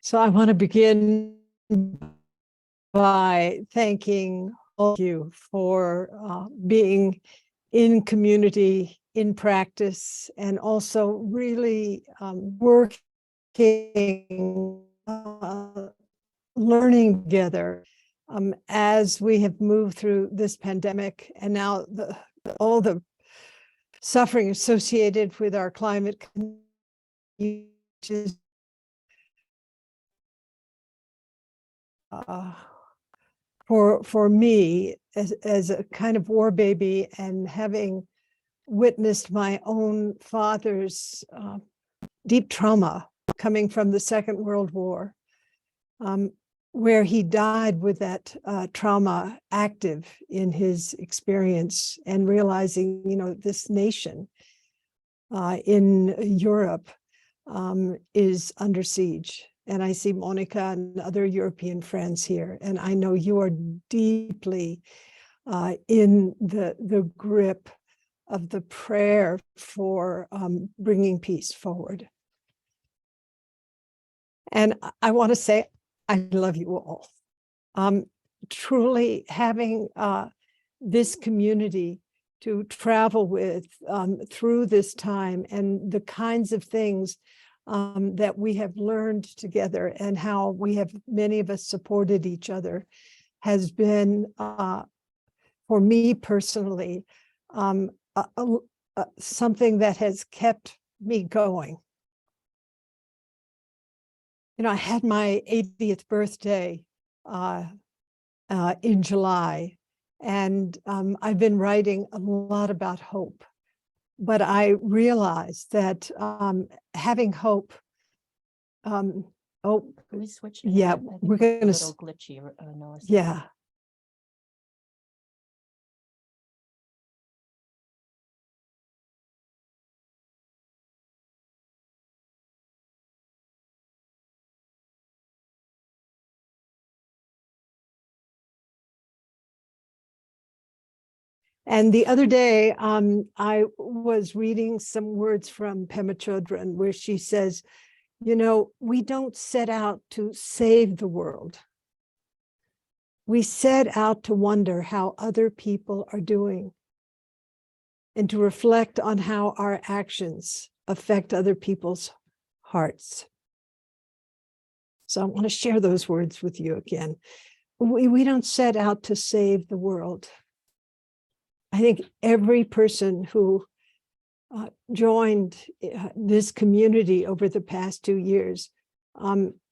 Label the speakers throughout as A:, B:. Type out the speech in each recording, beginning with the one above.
A: So I want to begin by thanking all of you for being in community, in practice, and also really working, learning together as we have moved through this pandemic and now all the suffering associated with our climate change. For me, as a kind of war baby, and having witnessed my own father's deep trauma coming from the Second World War, where he died with that trauma active in his experience, and realizing, this nation in Europe is under siege. And I see Monica and other European friends here, and I know you are deeply in the grip of the prayer for bringing peace forward. And I want to say, I love you all. Truly having this community to travel with through this time, and the kinds of things that we have learned together, and how many of us supported each other, has been, for me personally, something that has kept me going. I had my 80th birthday in July, and I've been writing a lot about hope. But I realized that having hope.
B: Can we switch?
A: Yeah, we're going to.
B: A little glitchy. No,
A: yeah. And the other day, I was reading some words from Pema Chodron, where she says, we don't set out to save the world. We set out to wonder how other people are doing, and to reflect on how our actions affect other people's hearts. So I want to share those words with you again. We don't set out to save the world. I think every person who joined this community over the past 2 years,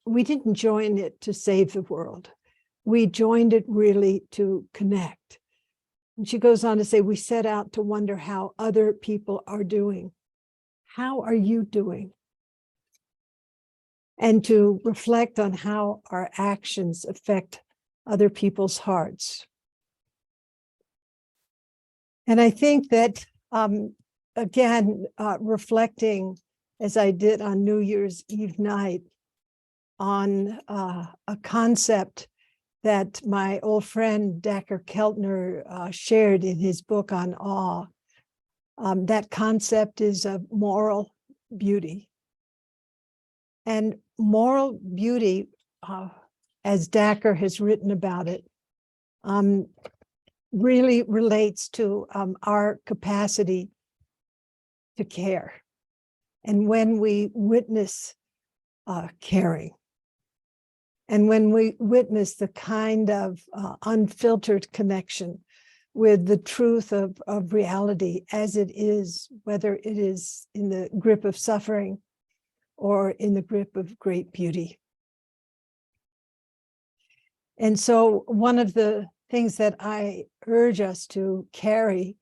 A: we didn't join it to save the world. We joined it really to connect. And she goes on to say, we set out to wonder how other people are doing. How are you doing? And to reflect on how our actions affect other people's hearts. And I think that, again, reflecting, as I did on New Year's Eve night, on a concept that my old friend Dacher Keltner shared in his book on awe. That concept is of moral beauty. And moral beauty, as Dacher has written about it, really relates to our capacity to care. And when we witness caring, and when we witness the kind of unfiltered connection with the truth of reality as it is, whether it is in the grip of suffering or in the grip of great beauty. And so one of the things that I urge us to carry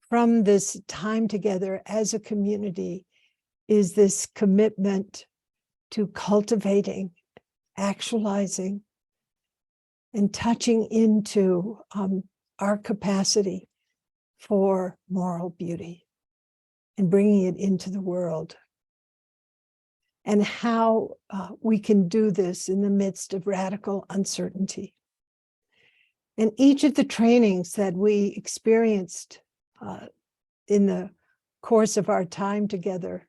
A: from this time together as a community is this commitment to cultivating, actualizing, and touching into our capacity for moral beauty and bringing it into the world. And how we can do this in the midst of radical uncertainty. And each of the trainings that we experienced in the course of our time together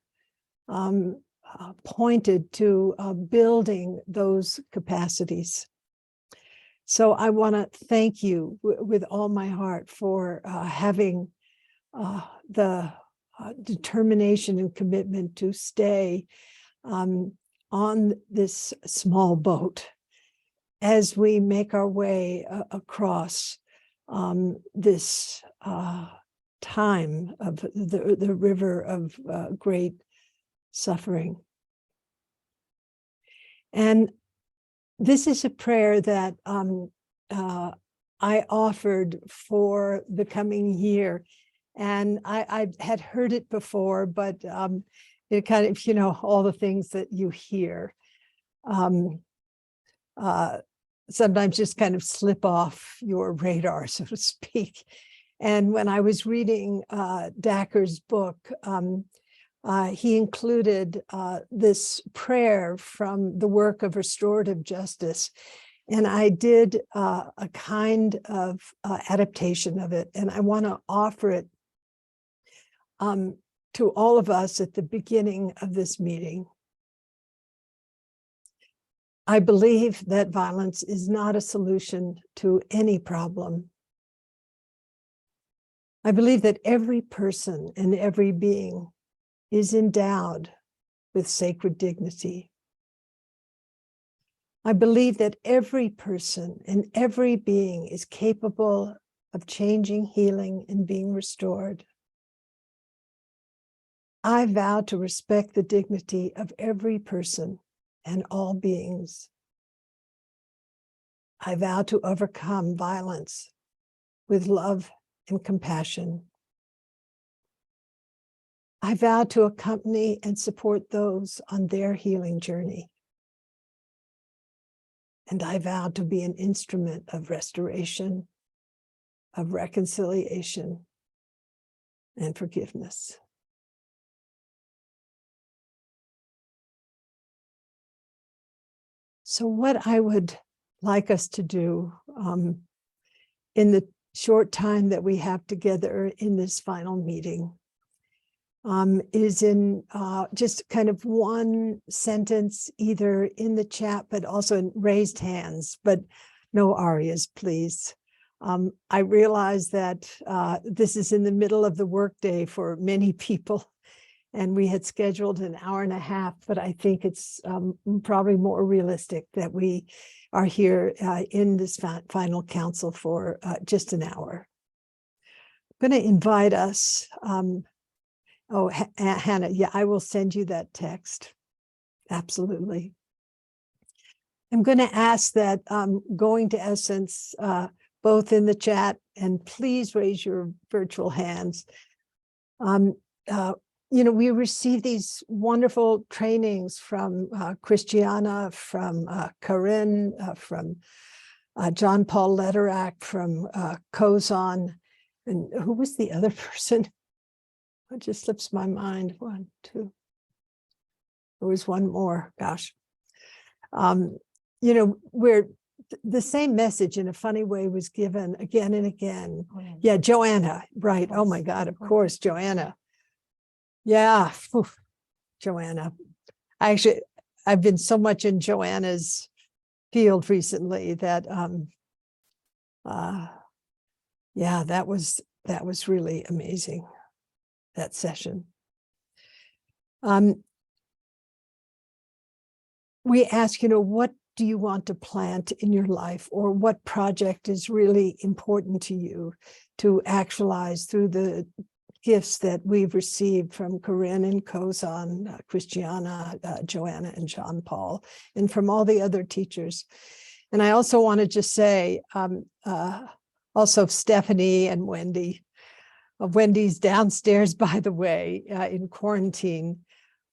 A: pointed to building those capacities. So I want to thank you with all my heart for having the determination and commitment to stay on this small boat as we make our way across this time of the river of great suffering. And this is a prayer that I offered for the coming year. And I had heard it before, but it kind of, all the things that you hear sometimes just kind of slip off your radar, so to speak. And when I was reading Dacker's book, he included this prayer from the work of restorative justice. And I did a kind of adaptation of it, and I want to offer it to all of us at the beginning of this meeting. I believe that violence is not a solution to any problem. I believe that every person and every being is endowed with sacred dignity. I believe that every person and every being is capable of changing, healing, and being restored. I vow to respect the dignity of every person and all beings. I vow to overcome violence with love and compassion. I vow to accompany and support those on their healing journey. And I vow to be an instrument of restoration, of reconciliation, and forgiveness. So what I would like us to do in the short time that we have together in this final meeting is in just kind of one sentence, either in the chat, but also in raised hands, but no arias, please. I realize that this is in the middle of the workday for many people, and we had scheduled an hour and a half, but I think it's probably more realistic that we are here in this final council for just an hour. I'm going to invite us. Oh, Hannah, yeah, I will send you that text. Absolutely. I'm going to ask that going to Essence, both in the chat, and please raise your virtual hands. We receive these wonderful trainings from Christiana, from Corinne, from John Paul Lederach, from Kozan, and who was the other person? It just slips my mind. One, two. There was one more. Gosh. Where the same message in a funny way was given again and again. Yeah, Joanna. Right. Oh my God. Of course, Joanna. Yeah, Joanna. I've been so much in Joanna's field recently that yeah, that was really amazing, that session. We ask, what do you want to plant in your life, or what project is really important to you to actualize through the gifts that we've received from Corinne and Kozan, Christiana, Joanna, and John Paul, and from all the other teachers. And I also want to just say, also Stephanie and Wendy. Wendy's downstairs, by the way, in quarantine.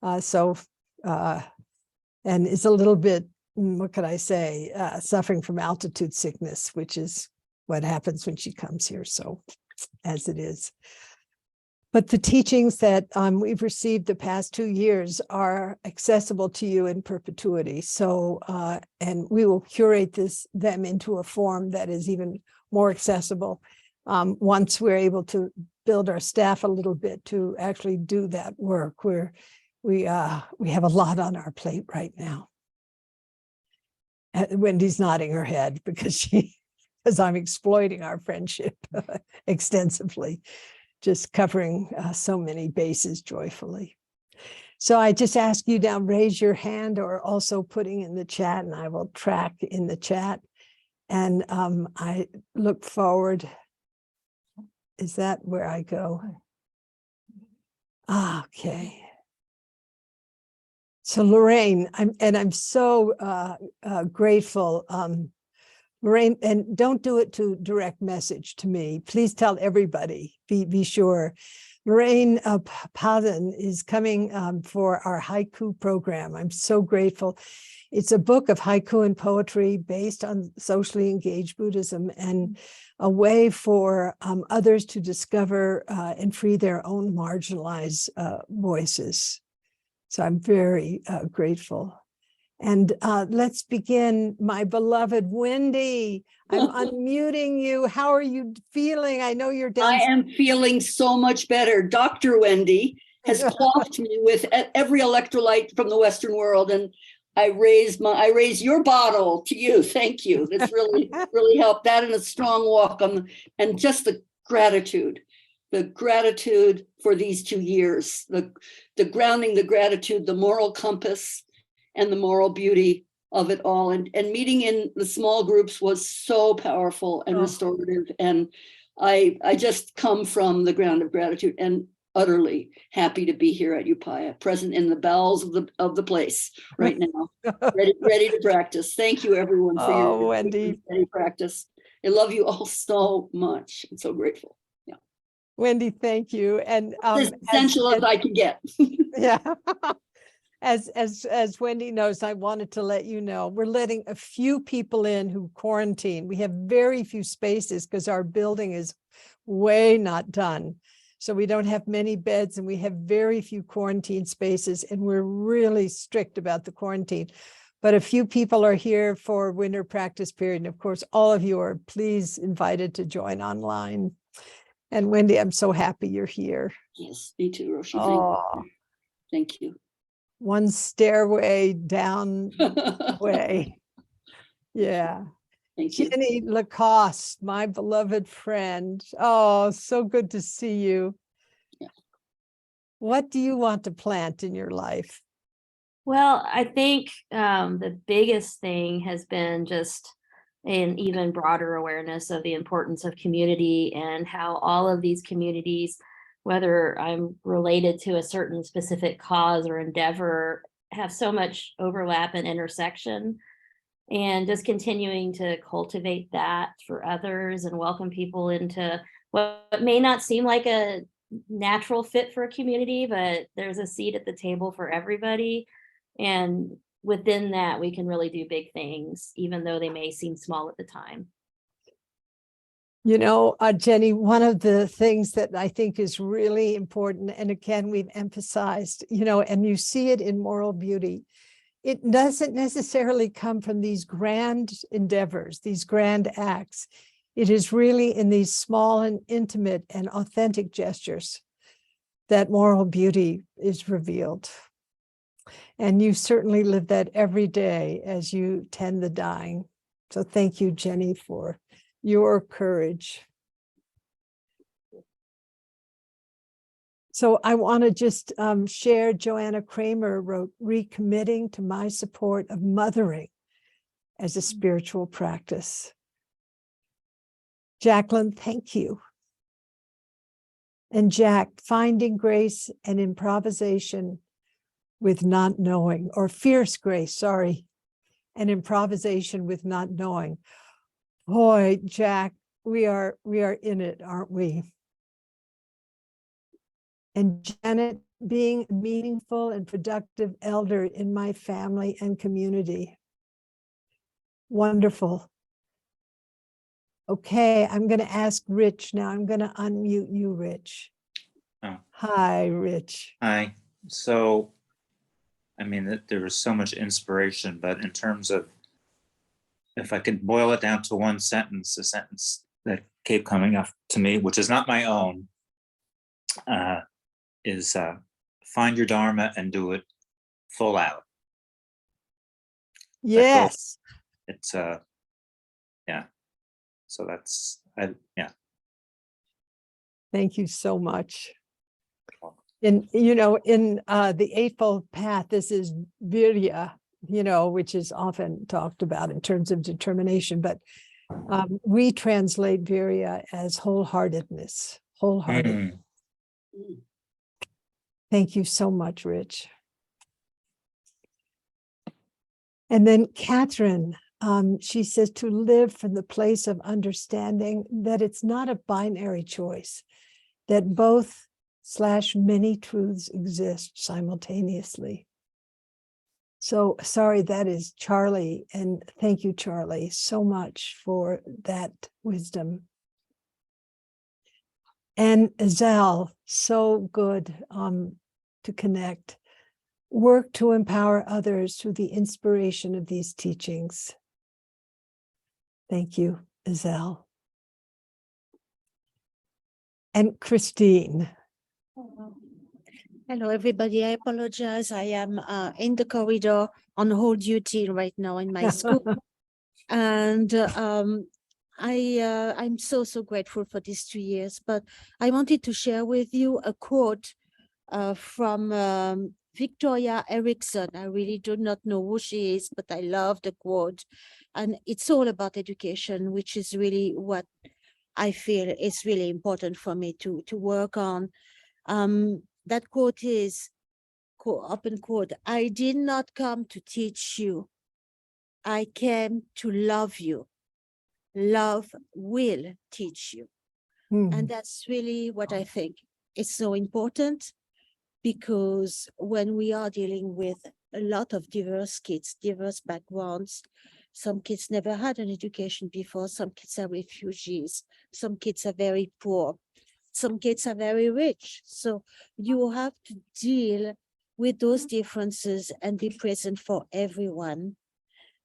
A: And is a little bit, what could I say, suffering from altitude sickness, which is what happens when she comes here. So as it is. But the teachings that we've received the past 2 years are accessible to you in perpetuity. So, and we will curate them into a form that is even more accessible once we're able to build our staff a little bit to actually do that work. We're we have a lot on our plate right now. Wendy's nodding her head because I'm exploiting our friendship extensively, just covering so many bases joyfully. So I just ask you now, raise your hand or also putting in the chat, and I will track in the chat. And I look forward. Is that where I go? Okay. So Lorraine, I'm so grateful. Lorraine, and don't do it to direct message to me. Please tell everybody, be sure. Lorraine Paden is coming for our haiku program. I'm so grateful. It's a book of haiku and poetry based on socially engaged Buddhism and a way for others to discover and free their own marginalized voices. So I'm very grateful. And let's begin. My beloved Wendy, I'm unmuting you. How are you feeling? I know you're down.
C: I am feeling so much better. Dr. Wendy has clothed me with every electrolyte from the Western world, and I raise your bottle to you. Thank you. That's really helped. That and a strong walk and just the gratitude for these 2 years, the grounding, the gratitude, the moral compass, and the moral beauty of it all. And meeting in the small groups was so powerful and restorative. And I just come from the ground of gratitude and utterly happy to be here at Upaya, present in the bowels of the place right now, ready to practice. Thank you, everyone, for your
A: Wendy
C: practice. I love you all so much. I'm so grateful. Yeah,
A: Wendy, thank you. And
C: as essential as I can get.
A: Yeah. As Wendy knows, I wanted to let you know, we're letting a few people in who quarantine. We have very few spaces because our building is way not done. So we don't have many beds and we have very few quarantine spaces, and we're really strict about the quarantine. But a few people are here for winter practice period. And of course, all of you are please invited to join online. And Wendy, I'm so happy you're here.
C: Yes, me too, Roshi. Thank you.
A: One stairway down the way. Yeah.
C: Thank you.
A: Jenny Lacoste, my beloved friend. Oh, so good to see you.
C: Yeah.
A: What do you want to plant in your life?
B: Well, I think the biggest thing has been just an even broader awareness of the importance of community and how all of these communities, whether I'm related to a certain specific cause or endeavor, have so much overlap and intersection, and just continuing to cultivate that for others and welcome people into what may not seem like a natural fit for a community, but there's a seat at the table for everybody. And within that, we can really do big things, even though they may seem small at the time.
A: You know, Jenny, one of the things that I think is really important, and again, we've emphasized, you know, and you see it in moral beauty, it doesn't necessarily come from these grand endeavors, these grand acts. It is really in these small and intimate and authentic gestures that moral beauty is revealed. And you certainly live that every day as you tend the dying. So thank you, Jenny, for your courage. So I want to just share, Joanna Kramer wrote, recommitting to my support of mothering as a spiritual practice. Jacqueline, thank you. And Jack, finding grace and improvisation with not knowing, or fierce grace, sorry, and improvisation with not knowing. Boy, Jack, we are in it, aren't we? And Janet, being a meaningful and productive elder in my family and community. Wonderful. Okay, I'm going to ask Rich now. I'm going to unmute you, Rich.
D: Oh.
A: Hi, Rich.
D: Hi. So, I mean, there was so much inspiration, but in terms of, if I could boil it down to one sentence, a sentence that kept coming up to me, which is not my own, is find your dharma and do it full out.
A: Yes.
D: It's yeah. So that's yeah.
A: Thank you so much. And, you know, in the Eightfold Path, this is virya, you know, which is often talked about in terms of determination, but we translate virya as wholeheartedness, wholehearted. Thank you so much, Rich. And then Catherine, she says to live from the place of understanding that it's not a binary choice, that both/many truths exist simultaneously. So sorry, that is Charlie. And thank you, Charlie, so much for that wisdom. And Zal, so good to connect. Work to empower others through the inspiration of these teachings. Thank you, Zal. And Christine.
E: Hello, everybody. I apologize. I am in the corridor on hold duty right now in my school. And I'm so grateful for these 2 years. But I wanted to share with you a quote from Victoria Erickson. I really do not know who she is, but I love the quote. And it's all about education, which is really what I feel is really important for me to work on. That quote is, open quote, "I did not come to teach you. I came to love you. Love will teach you." And that's really what I think is so important, because when we are dealing with a lot of diverse kids, diverse backgrounds, some kids never had an education before, some kids are refugees, some kids are very poor, some kids are very rich. So you have to deal with those differences and be present for everyone.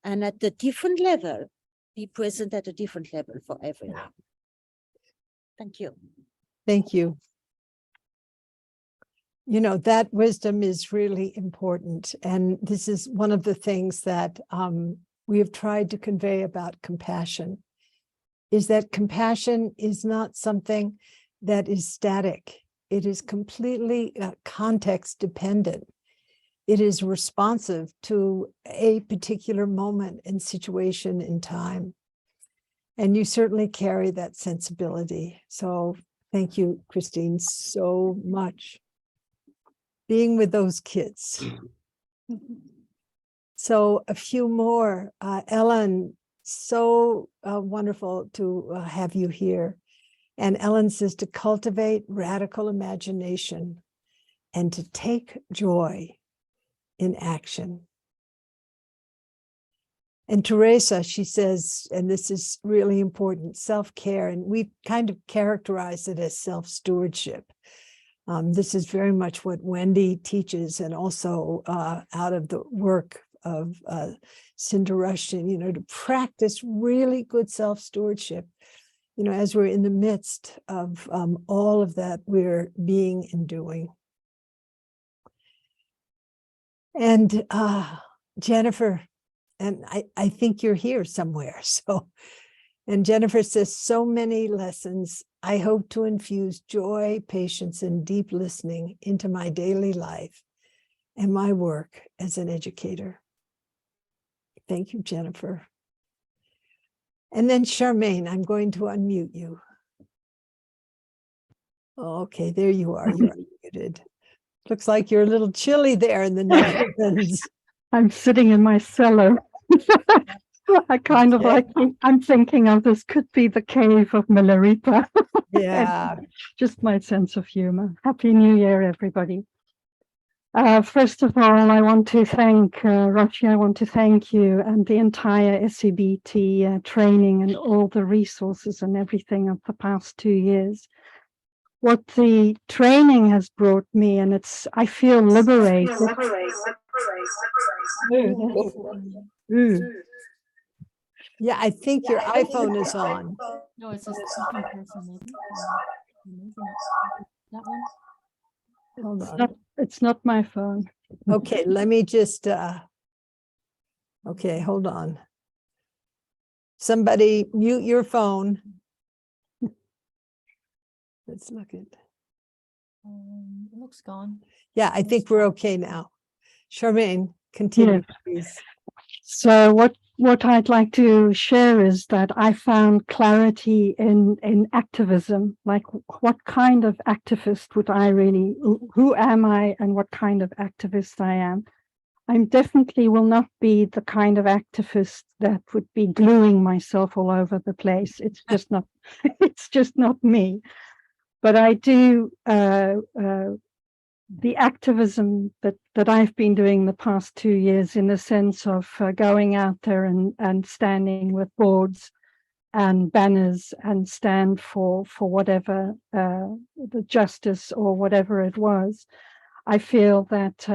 E: And at the different level, be present at a different level for everyone. Thank you.
A: Thank you. You know, that wisdom is really important. And this is one of the things that we have tried to convey about compassion, is that compassion is not something that is static. It is completely context dependent. It is responsive to a particular moment and situation in time. And you certainly carry that sensibility. So thank you, Christine, so much. Being with those kids. So a few more. Ellen, so wonderful to have you here. And Ellen says to cultivate radical imagination and to take joy in action. And Teresa, she says, and this is really important, self-care, and we kind of characterize it as self-stewardship. This is very much what Wendy teaches, and also out of the work of Cinder Rushton, you know, to practice really good self-stewardship, you know, as we're in the midst of all of that we're being and doing. And Jennifer, and I think you're here somewhere. So, and Jennifer says, so many lessons. I hope to infuse joy, patience, and deep listening into my daily life and my work as an educator. Thank you, Jennifer. And then Charmaine, I'm going to unmute you. Okay, there you are. You're unmuted. Looks like you're a little chilly there in the Netherlands.
F: I'm sitting in my cellar. I kind of like, I'm thinking of this could be the cave of Milarita.
A: Yeah.
F: Just my sense of humor. Happy New Year, everybody. First of all, I want to thank Roshi. I want to thank you and the entire SEBT training and all the resources and everything of the past 2 years. What the training has brought me, and I feel liberated.
A: Yeah, I think your iPhone is on.
G: No, it's a second person, maybe. That one.
A: Hold
F: It's
A: on.
F: not, it's not my phone.
A: Okay, let me just, okay, hold on. Somebody mute your phone. Let's look at,
G: It looks gone.
A: yeah, I think we're okay now. Charmaine, continue, please.
F: So what I'd like to share is that I found clarity in activism. Like, what kind of activist would I really, who am I and what kind of activist I am? I definitely will not be the kind of activist that would be gluing myself all over the place. It's just not, it's just not me. But I do, the activism that I've been doing the past 2 years, in the sense of going out there and standing with boards and banners and stand for whatever, the justice or whatever it was. I feel that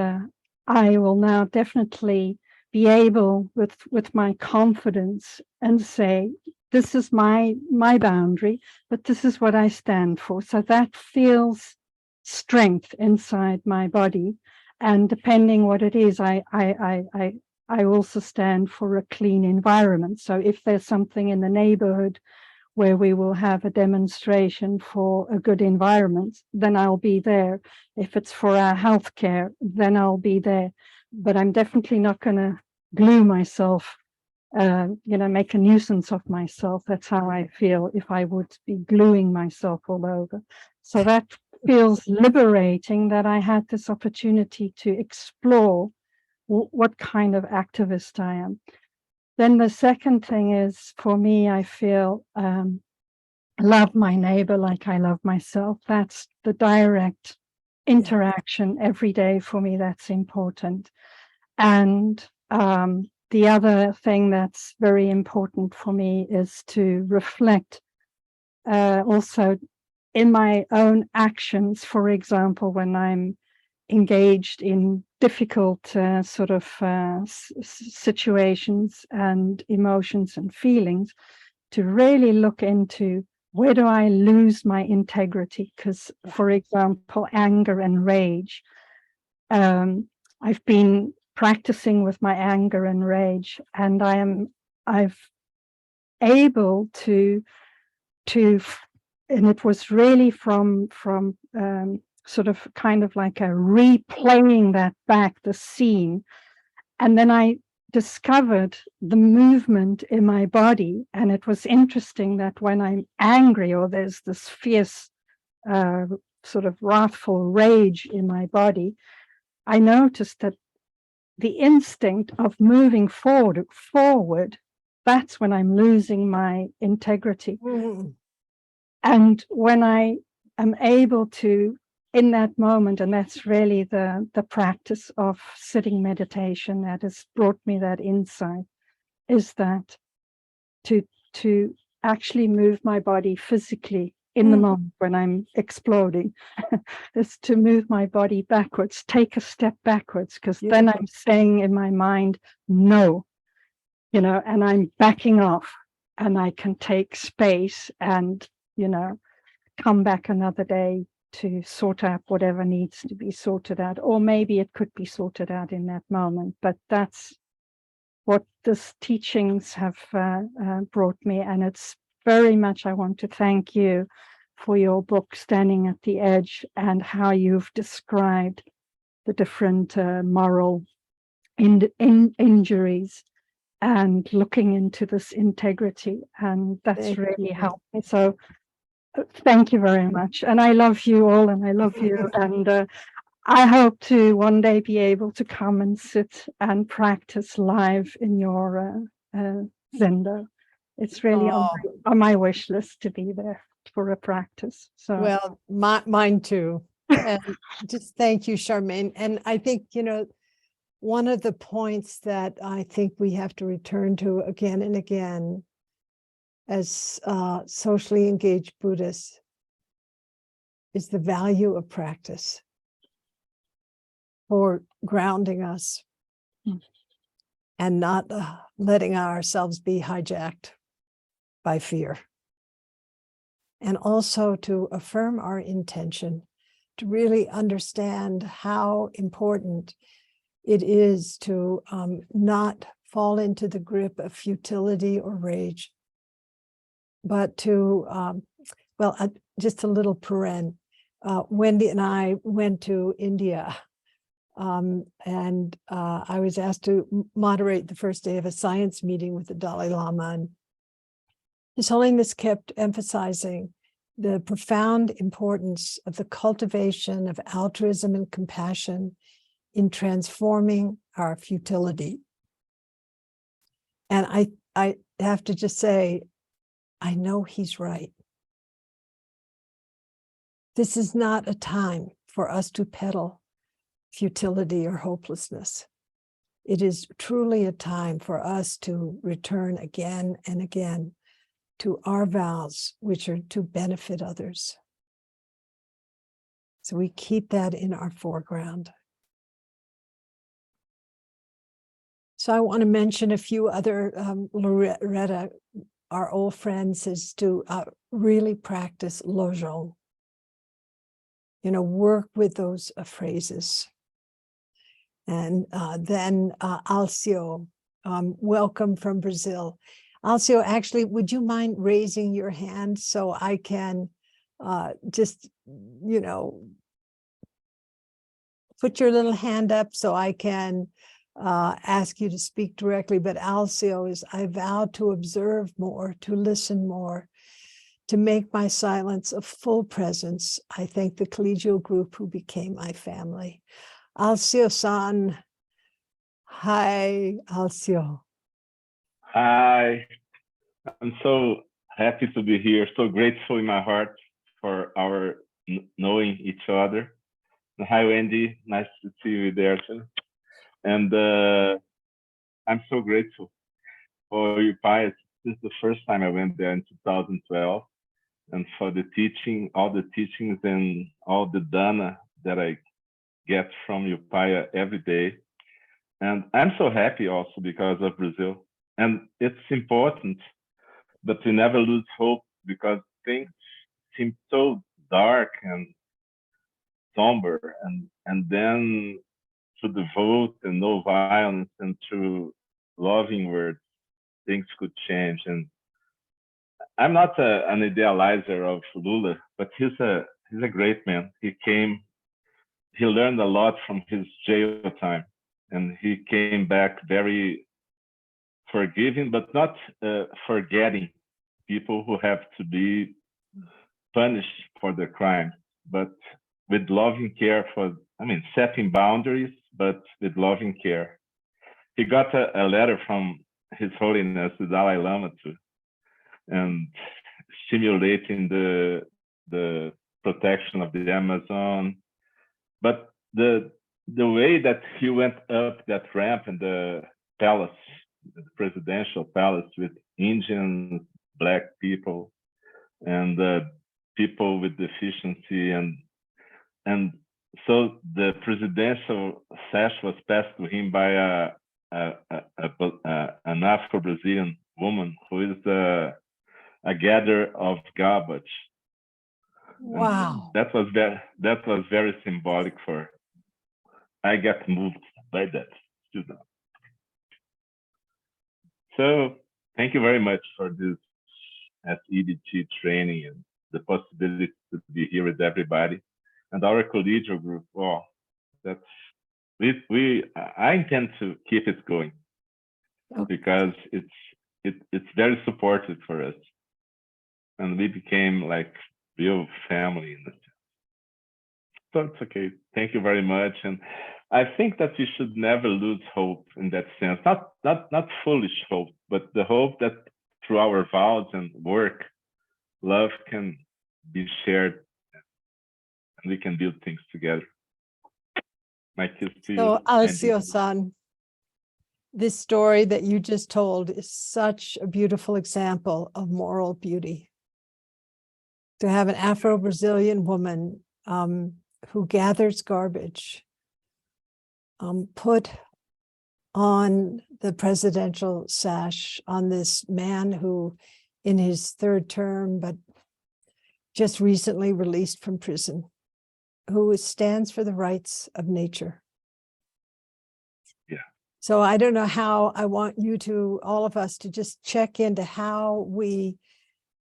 F: I will now definitely be able, with my confidence, and say, this is my boundary, but this is what I stand for. So that feels strength inside my body. And depending what it is, I also stand for a clean environment. So if there's something in the neighborhood where we will have a demonstration for a good environment, then I'll be there. If it's for our healthcare, then I'll be there. But I'm definitely not going to glue myself, make a nuisance of myself. That's how I feel if I would be gluing myself all over. So that feels liberating, that I had this opportunity to explore what kind of activist I am. Then the second thing is, for me, I feel love my neighbor like I love myself. That's the direct interaction every day for me. That's important. And the other thing that's very important for me is to reflect also in my own actions. For example, when I'm engaged in difficult situations and emotions and feelings, to really look into, where do I lose my integrity? Because, for example, anger and rage, I've been practicing with my anger and rage, and I've able to, and it was really from sort of kind of like a replaying that back, the scene. And then I discovered the movement in my body. And it was interesting that when I'm angry, or there's this fierce sort of wrathful rage in my body, I noticed that the instinct of moving forward, that's when I'm losing my integrity.
A: Mm.
F: And when I am able to, in that moment, and that's really the practice of sitting meditation that has brought me that insight, is that to actually move my body physically in the moment when I'm exploding, is to move my body backwards, take a step backwards, because then I'm saying in my mind, no, and I'm backing off, and I can take space and, come back another day to sort out whatever needs to be sorted out, or maybe it could be sorted out in that moment. But that's what these teachings have brought me, and it's very much, I want to thank you for your book, Standing at the Edge, and how you've described the different moral injuries and looking into this integrity, and that's really helped me. So thank you very much. And I love you all, and I love you. And I hope to one day be able to come and sit and practice live in your Zendo. It's really on my wish list to be there for a practice. So
A: Well, mine too. And just thank you, Charmaine. And I think, one of the points that I think we have to return to again and again as socially engaged Buddhists is the value of practice for grounding us and not letting ourselves be hijacked by fear. And also to affirm our intention to really understand how important it is to not fall into the grip of futility or rage, but to, just a little paren. Wendy and I went to India, and I was asked to moderate the first day of a science meeting with the Dalai Lama. And His Holiness kept emphasizing the profound importance of the cultivation of altruism and compassion in transforming our futility. And I have to just say, I know he's right. This is not a time for us to peddle futility or hopelessness. It is truly a time for us to return again and again to our vows, which are to benefit others. So we keep that in our foreground. So I want to mention a few other, Loretta, our old friend, says to really practice lojong. Work with those phrases. And then Alcio, welcome from Brazil. Alcio, actually, would you mind raising your hand so I can just, put your little hand up so I can ask you to speak directly. But Alcio is, I vow to observe more, to listen more, to make my silence a full presence. I thank the collegial group who became my family. Alcio-san. Hi, Alcio.
H: Hi, I'm so happy to be here, so grateful in my heart for our knowing each other. And hi, Wendy, nice to see you there too. And I'm so grateful for Upaya. This is the first time I went there in 2012, and for the teaching, all the teachings and all the dharma that I get from Upaya every day. And I'm so happy also because of Brazil. And it's important, but we never lose hope because things seem so dark and somber. And then through the vote and no violence and through loving words, things could change. And I'm not an idealizer of Lula, but he's a great man. He learned a lot from his jail time, and he came back very forgiving, but not forgetting people who have to be punished for their crimes, but with loving care setting boundaries, but with loving care. He got a letter from His Holiness, the Dalai Lama, too, and stimulating the protection of the Amazon. But the way that he went up that ramp in the palace, the presidential palace, with Indians, Black people, and people with deficiency, and so the presidential sash was passed to him by an Afro-Brazilian woman who is a gatherer of garbage.
A: Wow.
H: And that was very symbolic for. I got moved by that student. So thank you very much for this SEBT training and the possibility to be here with everybody and our collegial group. Wow, that's I intend to keep it going because it's very supportive for us, and we became like real family in the sense. So it's okay. Thank you very much, and I think that we should never lose hope in that sense. Not foolish hope, but the hope that through our vows and work, love can be shared, and we can build things together. My kiss to you.
A: So
H: Andy.
A: Alcio-san, this story that you just told is such a beautiful example of moral beauty. To have an Afro-Brazilian woman who gathers garbage put on the presidential sash on this man who in his third term, but just recently released from prison, who stands for the rights of nature.
H: Yeah.
A: So I don't know how. I want you to, all of us, to just check into how we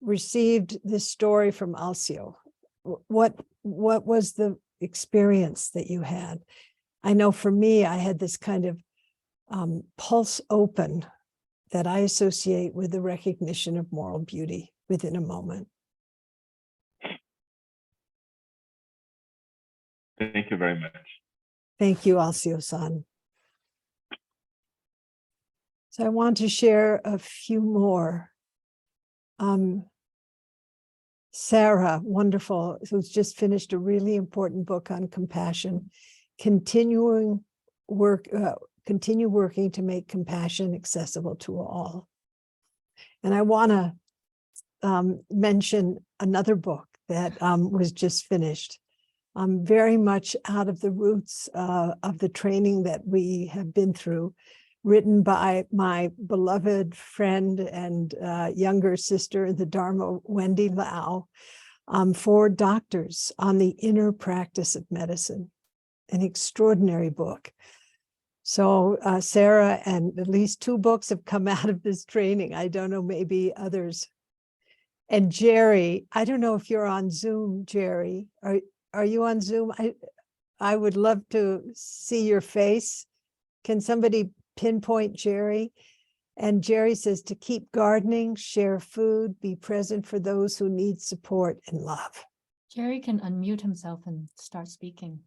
A: received this story from Alcio. What was the experience that you had? I know for me, I had this kind of pulse open that I associate with the recognition of moral beauty within a moment.
H: Thank you very much.
A: Thank you, Alcio-san. So I want to share a few more. Sarah, wonderful, who's just finished a really important book on compassion, continue working to make compassion accessible to all. And I want to mention another book that was just finished, very much out of the roots of the training that we have been through, written by my beloved friend and younger sister in the Dharma, Wendy Lau, for doctors on the inner practice of medicine, an extraordinary book. So Sarah, and at least 2 books have come out of this training. I don't know, maybe others. And Jerry, I don't know if you're on Zoom, Jerry. Are you on Zoom? I would love to see your face. Can somebody pinpoint Jerry? And Jerry says to keep gardening, share food, be present for those who need support and love.
G: Jerry can unmute himself and start speaking.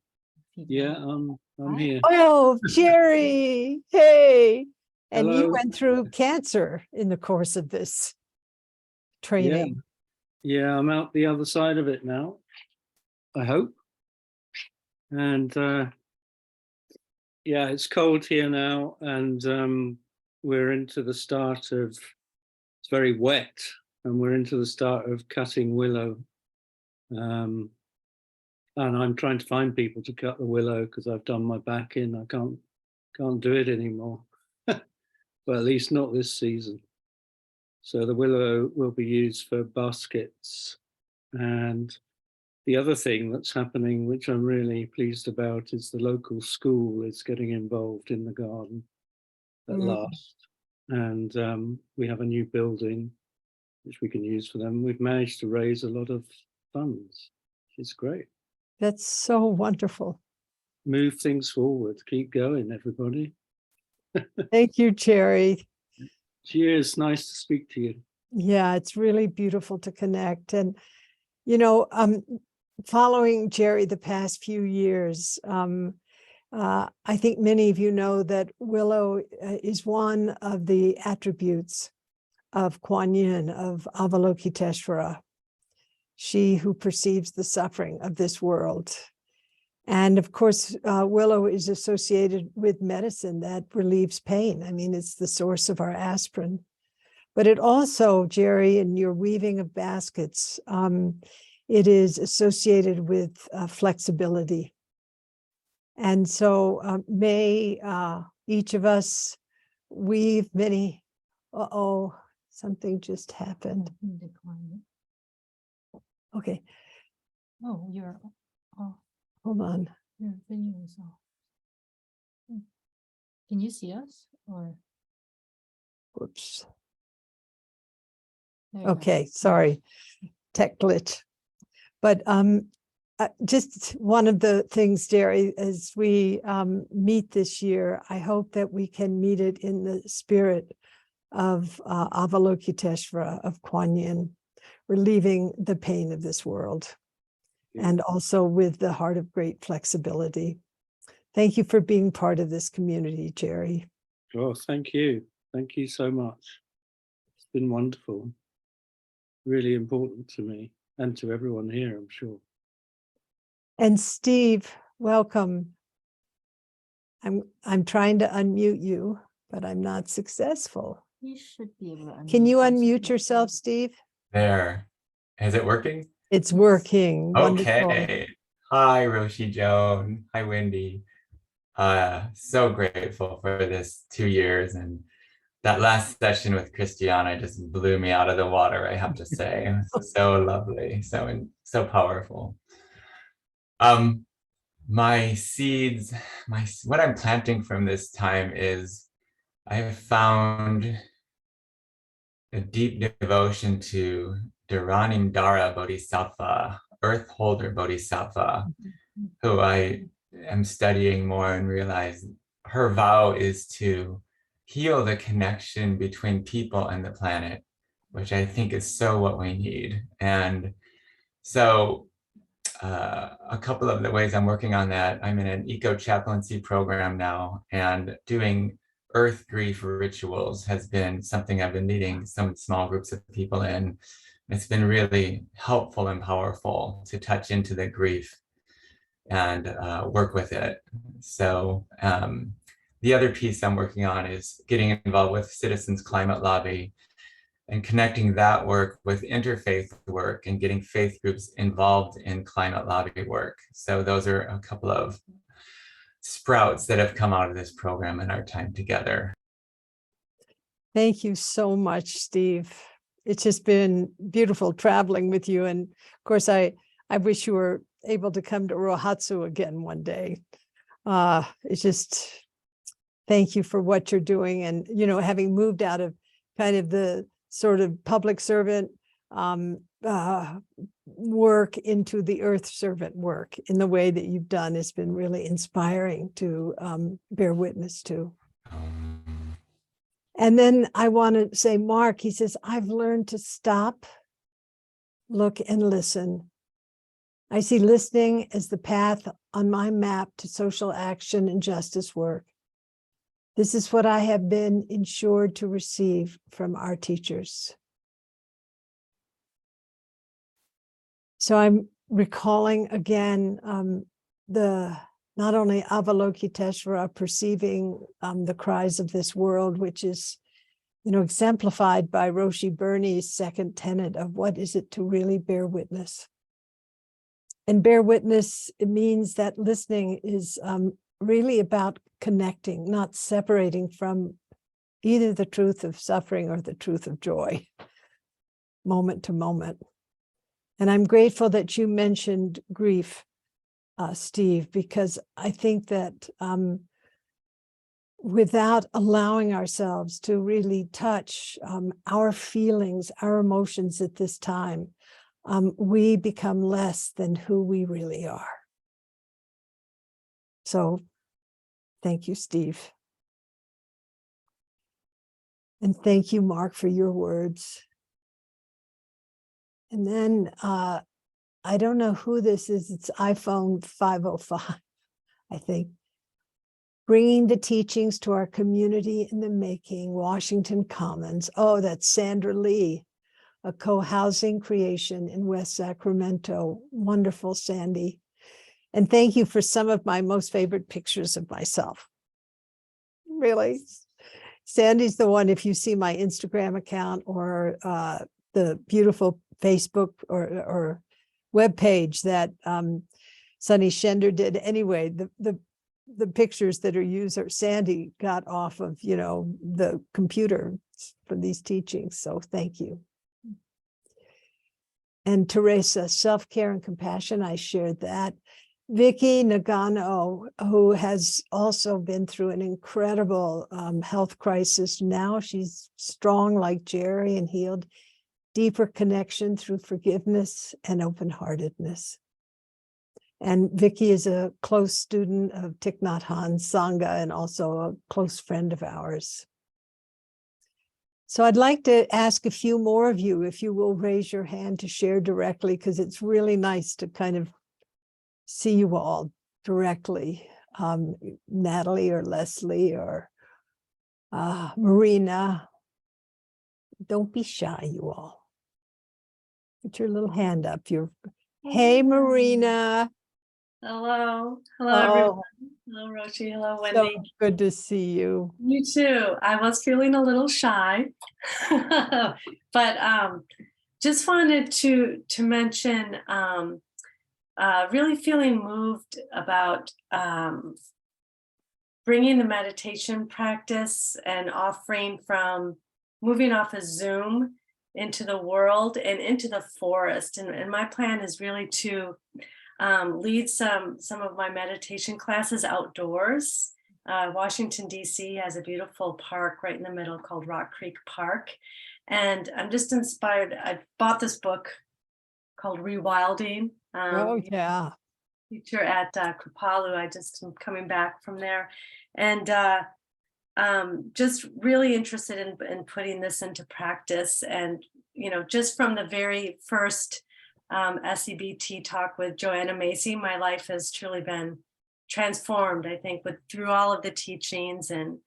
G: if he'd
I: Yeah,
G: like.
I: I'm
G: Hi.
I: here.
A: Oh, Jerry, hey. And you
I: Hello.
A: went through cancer in the course of this training.
I: Yeah, I'm out the other side of it now, I hope. And yeah, it's cold here now, and we're into the start of, it's very wet, and we're into the start of cutting willow. And I'm trying to find people to cut the willow because I've done my back in. I can't do it anymore. Well, at least not this season. So the willow will be used for baskets. And the other thing that's happening, which I'm really pleased about, is the local school is getting involved in the garden at last. And we have a new building which we can use for them. We've managed to raise a lot of funds. It's great.
A: That's so wonderful.
I: Move things forward. Keep going, everybody.
A: Thank you, Jerry.
I: Cheers. Nice to speak to you.
A: Yeah, it's really beautiful to connect. And, you know, following Jerry the past few years, I think many of you know that willow is one of the attributes of Kuan Yin, of Avalokiteshvara, she who perceives the suffering of this world. And of course, willow is associated with medicine that relieves pain. I mean, it's the source of our aspirin. But it also, Jerry, in your weaving of baskets, it is associated with flexibility. And so may each of us weave many, something just happened.
G: Decline.
A: Okay,
G: Oh, you're off.
A: hold on.
G: Your video is off. Can you see us or?
A: Whoops.
G: There you go.
A: Okay, sorry, tech glitch. But just one of the things, Jerry, as we meet this year, I hope that we can meet it in the spirit of Avalokiteshvara, of Kuan Yin, relieving the pain of this world, and also with the heart of great flexibility. Thank you for being part of this community, Jerry.
I: Oh, thank you. Thank you so much. It's been wonderful. Really important to me and to everyone here, I'm sure.
A: And Steve, welcome. I'm trying to unmute you, but I'm not successful.
G: You should be able to.
A: Can you
G: himself.
A: unmute yourself, Steve?
J: There. Is it working?
A: It's working. Wonderful.
J: Okay. Hi, Roshi, Joan. Hi, Wendy. So grateful for this 2 years, and that last session with Christiana just blew me out of the water, I have to say. It was so lovely, so powerful. my seeds, what I'm planting from this time is I have found a deep devotion to Dara Bodhisattva, Earth Holder Bodhisattva, who I am studying more and realize her vow is to heal the connection between people and the planet, which I think is so what we need. And so a couple of the ways I'm working on that, I'm in an eco chaplaincy program now, and doing earth grief rituals has been something I've been leading some small groups of people in. It's been really helpful and powerful to touch into the grief and work with it. So the other piece I'm working on is getting involved with Citizens Climate Lobby and connecting that work with interfaith work and getting faith groups involved in climate lobby work. So those are a couple of sprouts that have come out of this program in our time together.
A: Thank you so much, Steve. It's just been beautiful traveling with you. And of course, I wish you were able to come to Rohatsu again one day. It's just, thank you for what you're doing. And, you know, having moved out of kind of the sort of public servant work into the earth servant work in the way that you've done has been really inspiring to bear witness to. And then I want to say, Mark, he says, I've learned to stop, look, and listen. I see listening as the path on my map to social action and justice work. This is what I have been ensured to receive from our teachers. So I'm recalling again the not only Avalokiteshvara perceiving the cries of this world, which is, you know, exemplified by Roshi Bernie's second tenet of what is it to really bear witness. And bear witness, it means that listening is really about connecting, not separating from either the truth of suffering or the truth of joy, moment to moment. And I'm grateful that you mentioned grief, Steve, because I think that without allowing ourselves to really touch our feelings, our emotions at this time, we become less than who we really are. So thank you, Steve. And thank you, Mark, for your words. And then I don't know who this is. It's iPhone 505, I think. Bringing the teachings to our community in the making, Washington Commons. Oh, that's Sandra Lee, a co-housing creation in West Sacramento. Wonderful, Sandy. And thank you for some of my most favorite pictures of myself. Really. Sandy's the one, if you see my Instagram account or the beautiful Facebook or web page that Sunny Shender did. Anyway, the pictures that are used are Sandy got off of, you know, the computer for these teachings. So thank you. And Teresa, self-care and compassion, I shared that. Vicky Nagano, who has also been through an incredible health crisis. Now she's strong like Jerry and healed. Deeper connection through forgiveness and open-heartedness. And Vicky is a close student of Thich Nhat Hanh's Sangha and also a close friend of ours. So I'd like to ask a few more of you if you will raise your hand to share directly, because it's really nice to kind of see you all directly. Natalie or Leslie or Marina. Don't be shy, you all. Put your little hand up. Hey, Marina.
K: Hello. Hello,
A: Oh,
K: everyone. Hello, Roshi. Hello, Wendy.
A: so good to see you.
K: You too. I was feeling a little shy, but just wanted to mention really feeling moved about bringing the meditation practice and offering from moving off of Zoom into the world and into the forest. And my plan is really to lead some of my meditation classes outdoors. Washington, D.C. has a beautiful park right in the middle called Rock Creek Park. And I'm just inspired. I bought this book called Rewilding.
A: Oh, yeah.
K: Teacher at Kripalu. I just am coming back from there. And just really interested in putting this into practice. And, you know, just from the very first SEBT talk with Joanna Macy, my life has truly been transformed, I think, through all of the teachings and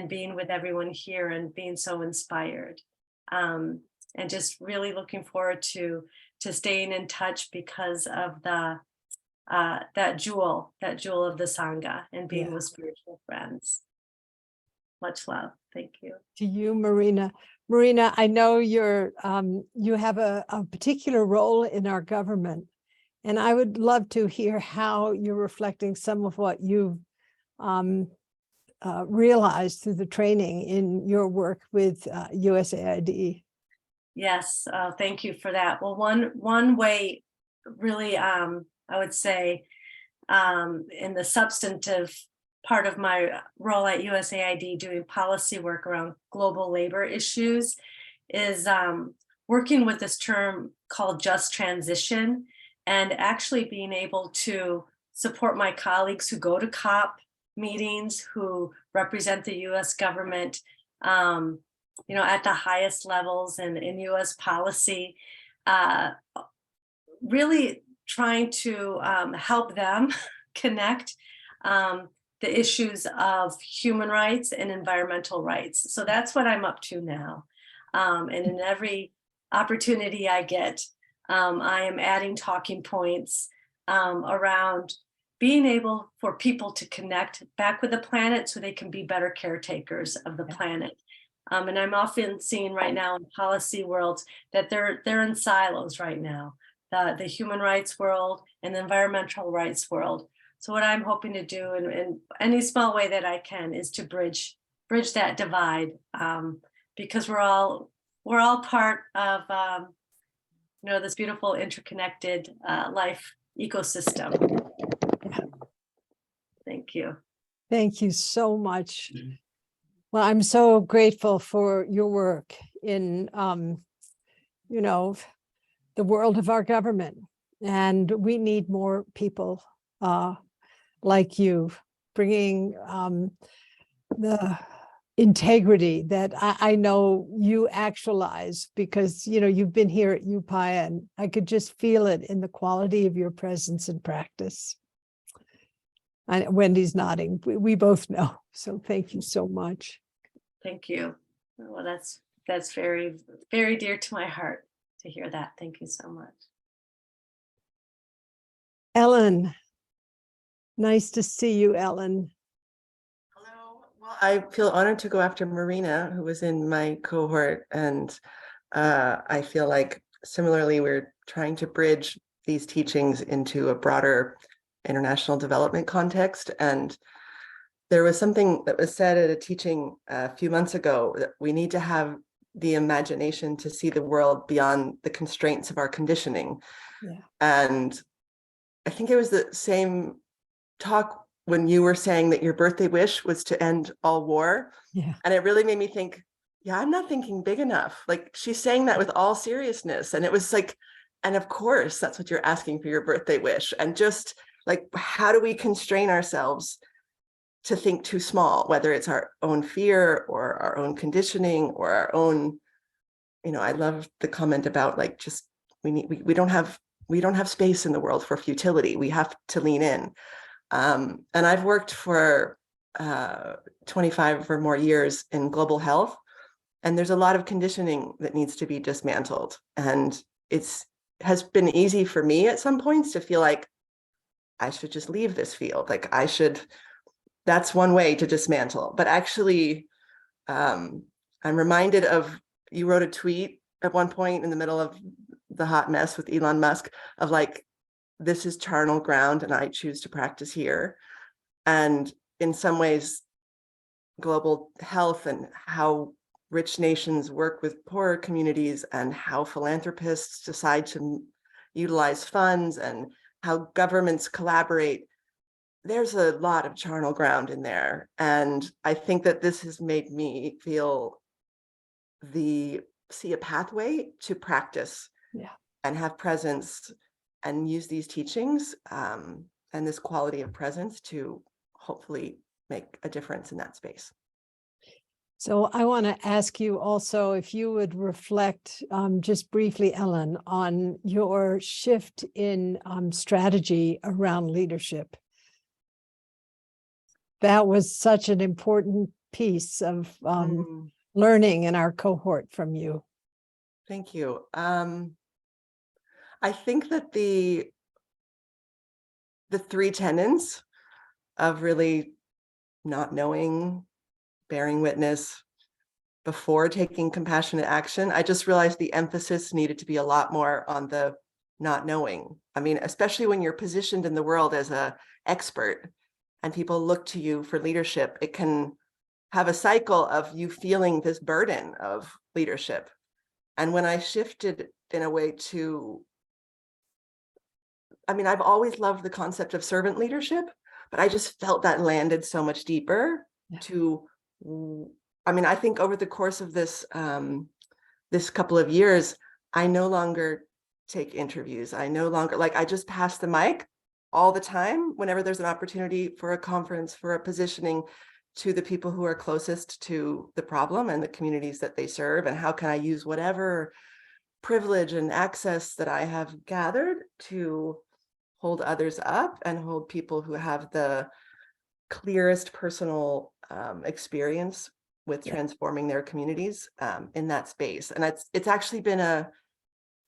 K: being with everyone here and being so inspired. And just really looking forward to staying in touch because of the that jewel of the Sangha and being with spiritual friends. Much love. Thank you.
A: To you, Marina. Marina, I know you're you have a particular role in our government, and I would love to hear how you're reflecting some of what you've realized through the training in your work with USAID.
K: Yes, thank you for that. Well, one way, really, I would say, in the substantive part of my role at USAID doing policy work around global labor issues is working with this term called just transition, and actually being able to support my colleagues who go to COP meetings, who represent the US government, you know, at the highest levels and in US policy, really trying to help them connect the issues of human rights and environmental rights. So that's what I'm up to now. And in every opportunity I get, I am adding talking points around being able for people to connect back with the planet so they can be better caretakers of the planet. And I'm often seeing right now in policy worlds that they're in silos right now, the human rights world and the environmental rights world. So what I'm hoping to do in any small way that I can is to bridge that divide, because we're all part of you know, this beautiful interconnected life ecosystem. Thank you.
A: Thank you so much. Well, I'm so grateful for your work in, you know, the world of our government, and we need more people like you, bringing the integrity that I know you actualize, because, you know, you've been here at Upaya, and I could just feel it in the quality of your presence and practice. And Wendy's nodding. We both know. So thank you so much.
K: Thank you. Well, that's very, very dear to my heart to hear that. Thank you so much.
A: Ellen, nice to see you, Ellen.
L: Hello. Well, I feel honored to go after Marina, who was in my cohort, and I feel like similarly we're trying to bridge these teachings into a broader international development context. And there was something that was said at a teaching a few months ago, that we need to have the imagination to see the world beyond the constraints of our conditioning.
A: Yeah.
L: And I think it was the same talk when you were saying that your birthday wish was to end all war.
A: Yeah.
L: And it really made me think, yeah, I'm not thinking big enough. Like, she's saying that with all seriousness. And it was like, and of course, that's what you're asking for your birthday wish. And just like, how do we constrain ourselves to think too small, whether it's our own fear or our own conditioning or our own, you know, I love the comment about like, just, we don't have space in the world for futility. We have to lean in. And I've worked for 25 or more years in global health, and there's a lot of conditioning that needs to be dismantled. And has been easy for me at some points to feel like I should just leave this field. Like that's one way to dismantle. But actually, I'm reminded of, you wrote a tweet at one point in the middle of the hot mess with Elon Musk of like, this is charnel ground and I choose to practice here. And in some ways, global health and how rich nations work with poorer communities and how philanthropists decide to utilize funds and how governments collaborate, there's a lot of charnel ground in there. And I think that this has made me see a pathway to practice and have presence and use these teachings and this quality of presence to hopefully make a difference in that space.
A: So I want to ask you also if you would reflect just briefly, Ellen, on your shift in strategy around leadership. That was such an important piece of learning in our cohort from you.
L: Thank you. I think that the 3 tenets of really not knowing, bearing witness, before taking compassionate action, I just realized the emphasis needed to be a lot more on the not knowing. I mean, especially when you're positioned in the world as an expert and people look to you for leadership, it can have a cycle of you feeling this burden of leadership. And when I shifted in a way to, I mean, I've always loved the concept of servant leadership, but I just felt that landed so much deeper to, I mean, I think over the course of this, this couple of years, I no longer take interviews. I no longer, like, I just pass the mic all the time whenever there's an opportunity for a conference, for a positioning, to the people who are closest to the problem and the communities that they serve, and how can I use whatever privilege and access that I have gathered to hold others up and hold people who have the clearest personal experience with transforming their communities in that space. And it's actually been a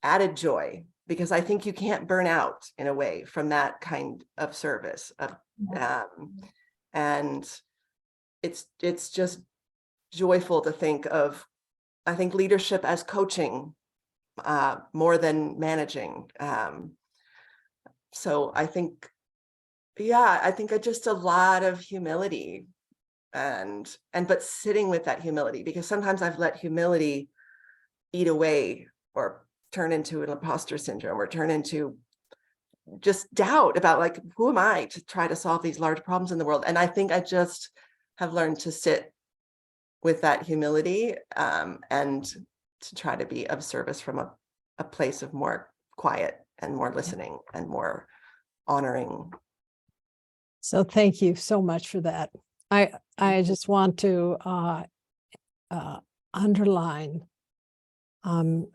L: added joy, because I think you can't burn out in a way from that kind of service. And it's just joyful to think of, I think, leadership as coaching more than managing. So I think, I think just a lot of humility but sitting with that humility, because sometimes I've let humility eat away or turn into an imposter syndrome or turn into just doubt about, like, who am I to try to solve these large problems in the world? And I think I just have learned to sit with that humility and to try to be of service from a place of more quiet and more listening and more honoring.
A: So thank you so much for that. I just want to underline the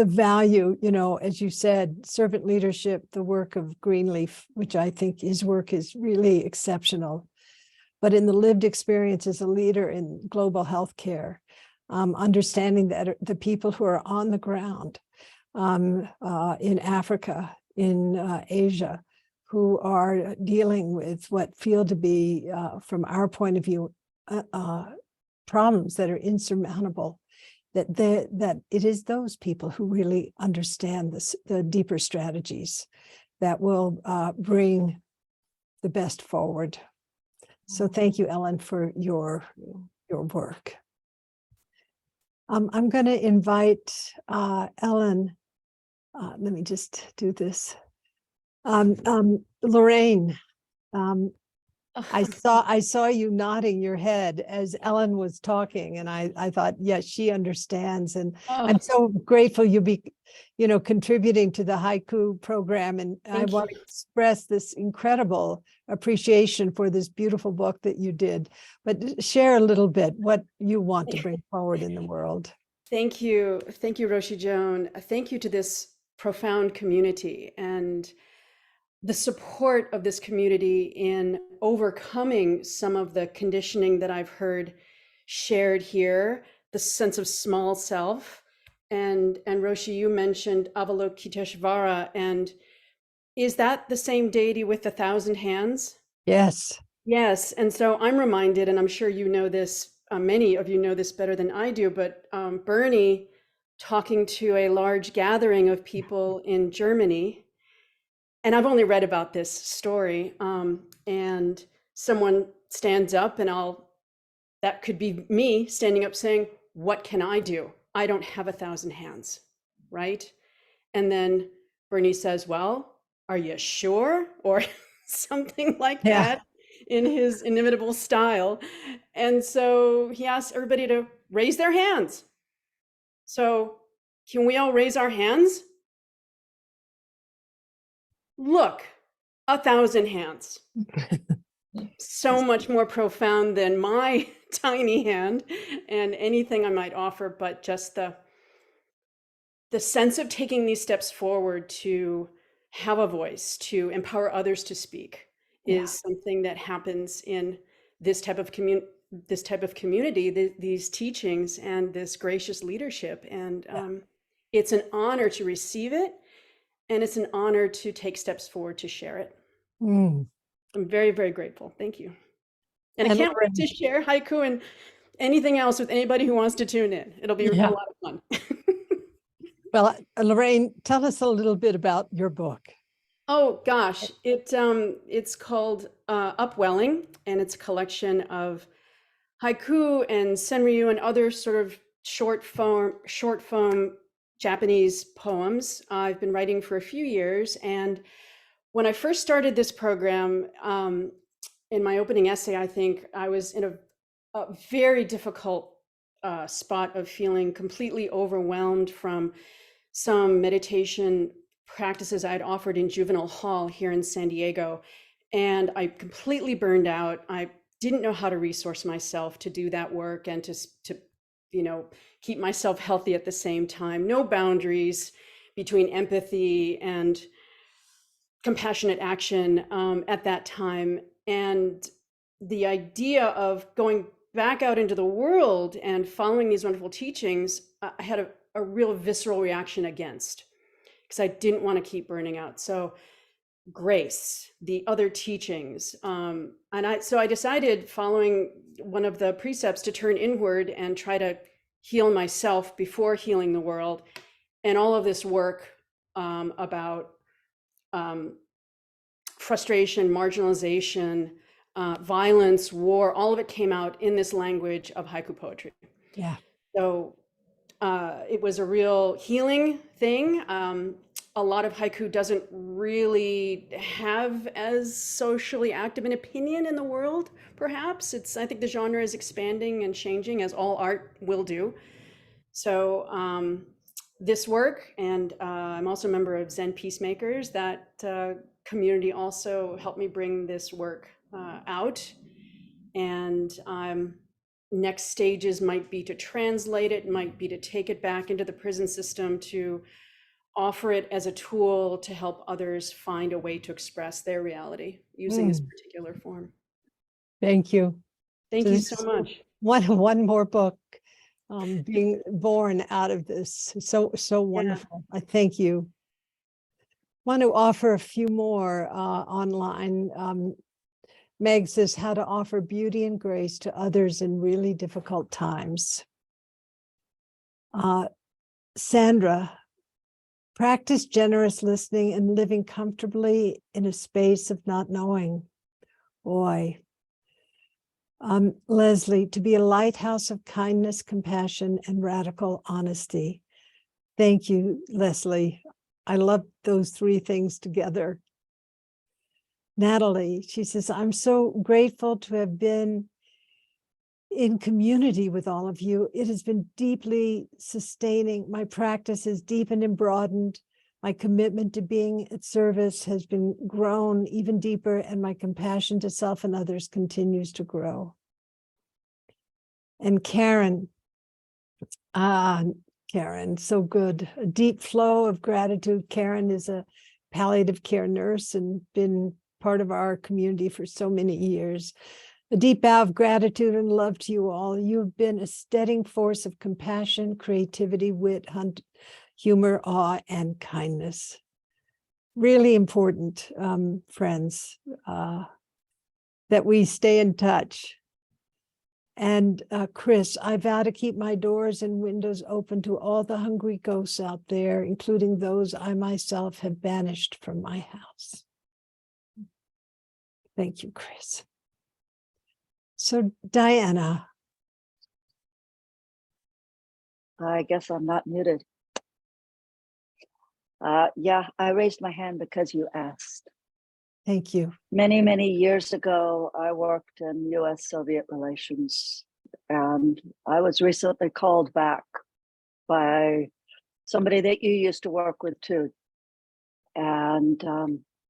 A: value, as you said, servant leadership, the work of Greenleaf, which I think his work is really exceptional. But in the lived experience as a leader in global healthcare, understanding that the people who are on the ground in Africa, in Asia, who are dealing with what feel to be, from our point of view, problems that are insurmountable, that it is those people who really understand the deeper strategies that will bring the best forward. So thank you, Ellen, for your work. I'm going to invite Ellen. Let me just do this. Lorraine, I saw you nodding your head as Ellen was talking, and I thought, yes, she understands. And I'm so grateful you'll be, contributing to the haiku program. And I want to express this incredible appreciation for this beautiful book that you did. But share a little bit what you want to bring forward in the world.
M: Thank you. Thank you, Roshi Joan. Thank you to this profound community and the support of this community in overcoming some of the conditioning that I've heard shared here, the sense of small self. And Roshi, you mentioned Avalokiteshvara, and is that the same deity with 1,000 hands?
A: Yes.
M: Yes. And so I'm reminded, and I'm sure you know this, many of you know this better than I do, but Bernie talking to a large gathering of people in Germany, and I've only read about this story, and someone stands up, and that could be me standing up saying, what can I do? I don't have 1,000 hands, right? And then Bernie says, well, are you sure? Or something like
A: Yeah.
M: that in his inimitable style. And so he asks everybody to raise their hands. So can we all raise our hands? Look, 1,000 hands. So much more profound than my tiny hand and anything I might offer, but just the sense of taking these steps forward to have a voice, to empower others to speak, is something that happens in this type of community, these teachings and this gracious leadership. And it's an honor to receive it, and it's an honor to take steps forward to share it.
A: Mm.
M: I'm very, very grateful. Thank you. And I
A: And
M: can't wait to share haiku and anything else with anybody who wants to tune in. It'll be a lot of fun.
A: Well, Lorraine, tell us a little bit about your book.
M: Oh gosh, it's called Upwelling, and it's a collection of haiku and senryu and other sort of short form Japanese poems. I've been writing for a few years, and when I first started this program, in my opening essay, I think I was in a very difficult spot of feeling completely overwhelmed from some meditation practices I'd offered in juvenile hall here in San Diego. And I completely burned out. I didn't know how to resource myself to do that work and to keep myself healthy at the same time. No boundaries between empathy and compassionate action at that time. And the idea of going back out into the world and following these wonderful teachings, I had a real visceral reaction against, because I didn't want to keep burning out. So grace, the other teachings, so I decided, following one of the precepts, to turn inward and try to heal myself before healing the world. And all of this work about frustration, marginalization, violence, war, all of it came out in this language of haiku poetry.
A: Yeah.
M: So it was a real healing thing. A lot of haiku doesn't really have as socially active an opinion in the world, perhaps. I think the genre is expanding and changing, as all art will do. So this work, and I'm also a member of Zen Peacemakers. That community also helped me bring this work out. And next stages might be to translate it, might be to take it back into the prison system, to offer it as a tool to help others find a way to express their reality using this particular form.
A: Thank you.
M: Thank you so much.
A: One more book being born out of this. So wonderful. I thank you. Want to offer a few more online. Meg says, how to offer beauty and grace to others in really difficult times. Sandra, practice generous listening and living comfortably in a space of not knowing. Boy. Leslie, to be a lighthouse of kindness, compassion, and radical honesty. Thank you, Leslie. I love those three things together. Natalie, she says, I'm so grateful to have been in community with all of you. It has been deeply sustaining. My practice has deepened and broadened. My commitment to being at service has been grown even deeper, and my compassion to self and others continues to grow. And Karen, Karen, so good. A deep flow of gratitude. Karen is a palliative care nurse and been part of our community for so many years. A deep bow of gratitude and love to you all. You've been a steadying force of compassion, creativity, wit, humor, awe, and kindness. Really important, friends, that we stay in touch. And Chris, I vow to keep my doors and windows open to all the hungry ghosts out there, including those I myself have banished from my house. Thank you, Chris. So Diana.
N: I guess I'm not muted. Yeah, I raised my hand because you asked.
A: Thank you.
N: Many, many years ago, I worked in US-Soviet relations, and I was recently called back by somebody that you used to work with too. And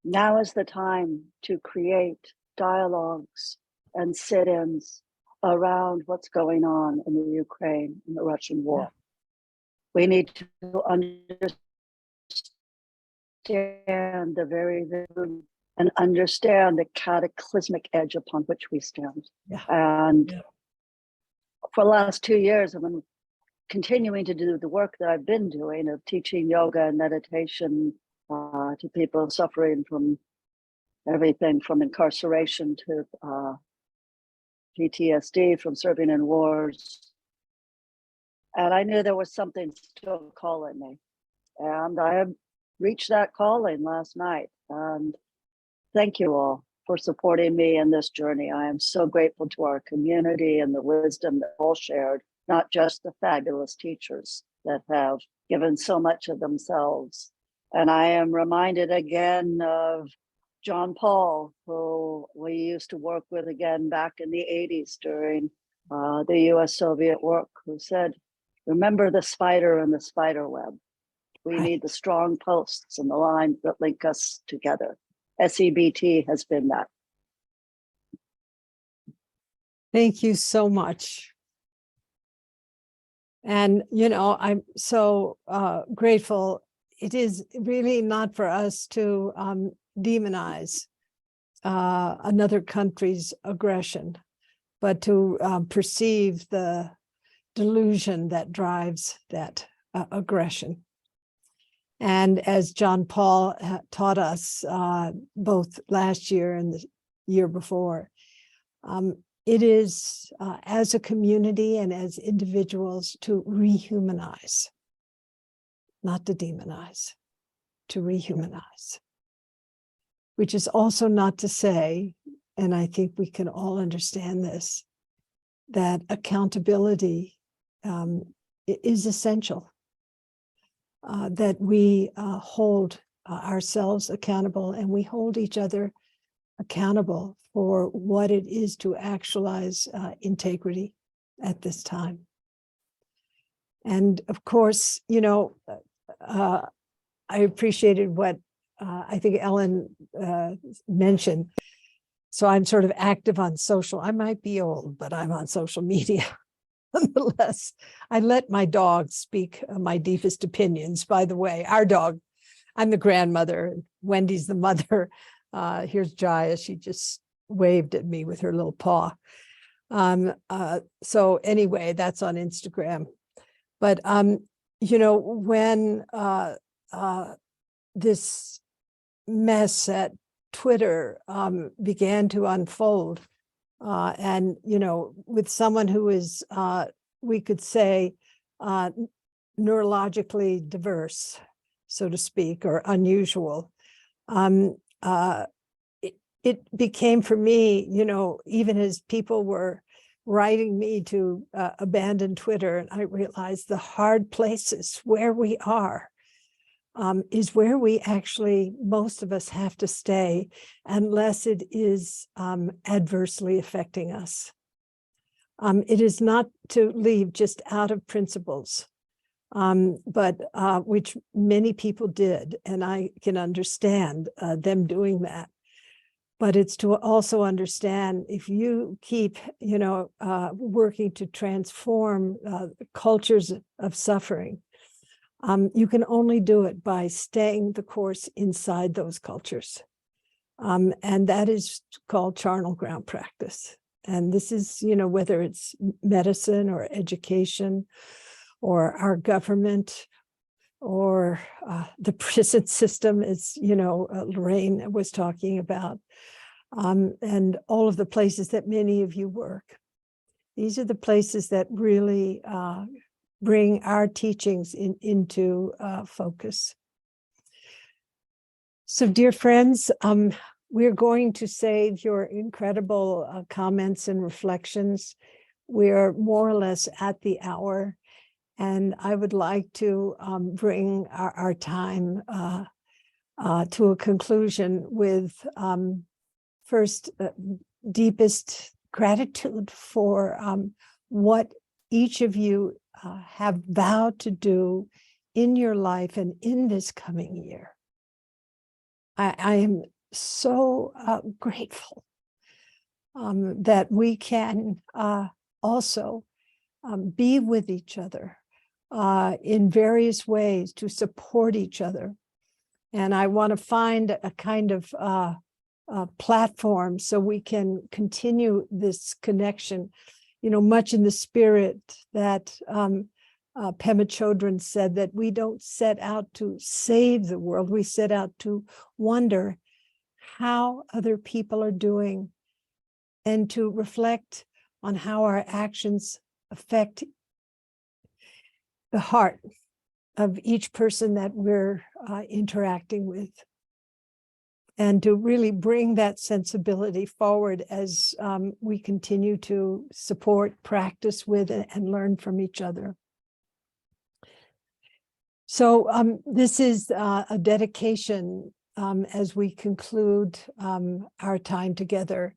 N: now is the time to create dialogues and sit-ins around what's going on in the Ukraine and the Russian war. We need to understand the very and understand the cataclysmic edge upon which we stand. And for the last 2 years, I've been continuing to do the work that I've been doing of teaching yoga and meditation to people suffering from everything from incarceration to PTSD from serving in wars. And I knew there was something still calling me. And I have reached that calling last night. And thank you all for supporting me in this journey. I am so grateful to our community and the wisdom that all shared, not just the fabulous teachers that have given so much of themselves. And I am reminded again of John Paul, who we used to work with again back in the 80s during the US-Soviet work, who said, remember the spider and the spider web. We need the strong posts and the lines that link us together. SEBT has been that.
A: Thank you so much. And, you know, I'm so grateful. It is really not for us to demonize another country's aggression, but to perceive the delusion that drives that aggression. And as John Paul taught us both last year and the year before, it is as a community and as individuals to rehumanize, not to demonize, to rehumanize, which is also not to say, and I think we can all understand this, that accountability is essential, that we hold ourselves accountable and we hold each other accountable for what it is to actualize integrity at this time. And of course, you know, I appreciated what I think Ellen mentioned. So I'm sort of active on social. I might be old, but I'm on social media. Nonetheless, I let my dog speak my deepest opinions. By the way, our dog, I'm the grandmother, Wendy's the mother. Here's Jaya, she just waved at me with her little paw. So anyway, that's on Instagram. But, you know, when this mess at Twitter began to unfold, and, you know, with someone who is, we could say, neurologically diverse, so to speak, or unusual, it became for me, you know, even as people were writing me to abandon Twitter, and I realized the hard places where we are is where we actually, most of us have to stay unless it is adversely affecting us. It is not to leave just out of principles, but which many people did, and I can understand them doing that. But it's to also understand if you keep, you know, working to transform cultures of suffering, you can only do it by staying the course inside those cultures. And that is called charnel ground practice. And this is, you know, whether it's medicine or education or our government or the prison system, as, you know, Lorraine was talking about, and all of the places that many of you work. These are the places that really bring our teachings into focus. So, dear friends, we're going to save your incredible comments and reflections. We're more or less at the hour. And I would like to bring our time to a conclusion with first, deepest gratitude for what each of you have vowed to do in your life and in this coming year. I am so grateful that we can also be with each other in various ways to support each other. And I want to find a kind of platform so we can continue this connection, you know, much in the spirit that Pema Chodron said, that we don't set out to save the world, we set out to wonder how other people are doing and to reflect on how our actions affect the heart of each person that we're interacting with, and to really bring that sensibility forward as we continue to support, practice with, and learn from each other. So this is a dedication as we conclude our time together,